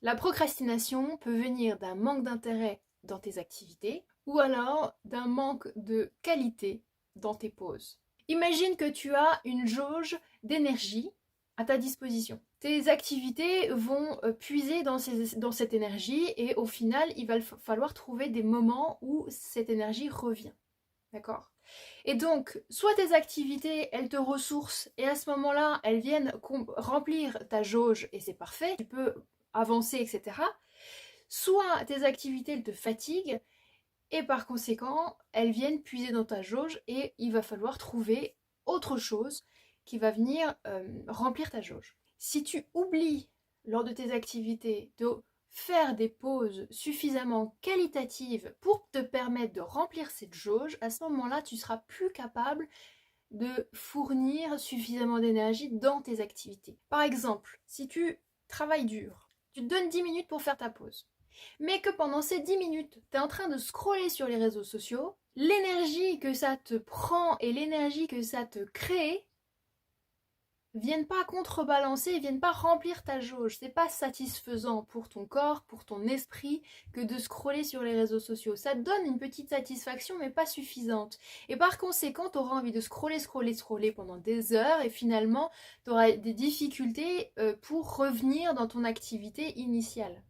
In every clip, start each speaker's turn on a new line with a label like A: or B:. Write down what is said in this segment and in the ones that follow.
A: La procrastination peut venir d'un manque d'intérêt dans tes activités ou alors d'un manque de qualité dans tes pauses. Imagine que tu as une jauge d'énergie à ta disposition. Tes activités vont puiser dans cette énergie et au final, il va falloir trouver des moments où cette énergie revient. D'accord? Et donc, soit tes activités, elles te ressourcent et à ce moment-là, elles viennent remplir ta jauge et c'est parfait, tu peux avancer, etc. Soit tes activités, elles te fatiguent et par conséquent, elles viennent puiser dans ta jauge et il va falloir trouver autre chose qui va venir remplir ta jauge. Si tu oublies lors de tes activités de faire des pauses suffisamment qualitatives pour te permettre de remplir cette jauge, à ce moment-là, tu seras plus capable de fournir suffisamment d'énergie dans tes activités. Par exemple, si tu travailles dur, tu te donnes 10 minutes pour faire ta pause, mais que pendant ces 10 minutes, tu es en train de scroller sur les réseaux sociaux, l'énergie que ça te prend et l'énergie que ça te crée viennent pas contrebalancer, viennent pas remplir ta jauge. C'est pas satisfaisant pour ton corps, pour ton esprit, que de scroller sur les réseaux sociaux. Ça te donne une petite satisfaction, mais pas suffisante. Et par conséquent, tu auras envie de scroller pendant des heures, et finalement, tu auras des difficultés pour revenir dans ton activité initiale.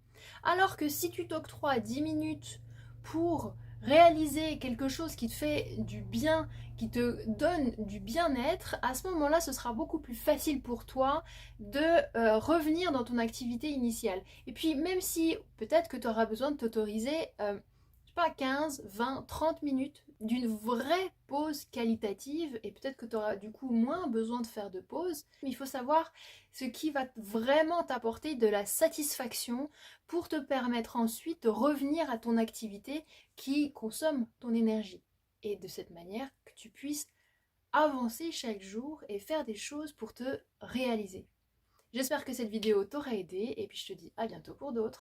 A: Alors que si tu t'octroies 10 minutes pour réaliser quelque chose qui te fait du bien, qui te donne du bien-être, à ce moment-là, ce sera beaucoup plus facile pour toi de revenir dans ton activité initiale. Et puis, même si peut-être que tu auras besoin de t'autoriser, je sais pas, 15, 20, 30 minutes d'une vraie pause qualitative, et peut-être que tu auras du coup moins besoin de faire de pause, mais il faut savoir ce qui va vraiment t'apporter de la satisfaction pour te permettre ensuite de revenir à ton activité qui consomme ton énergie. Et de cette manière que tu puisses avancer chaque jour et faire des choses pour te réaliser. J'espère que cette vidéo t'aura aidé et puis je te dis à bientôt pour d'autres.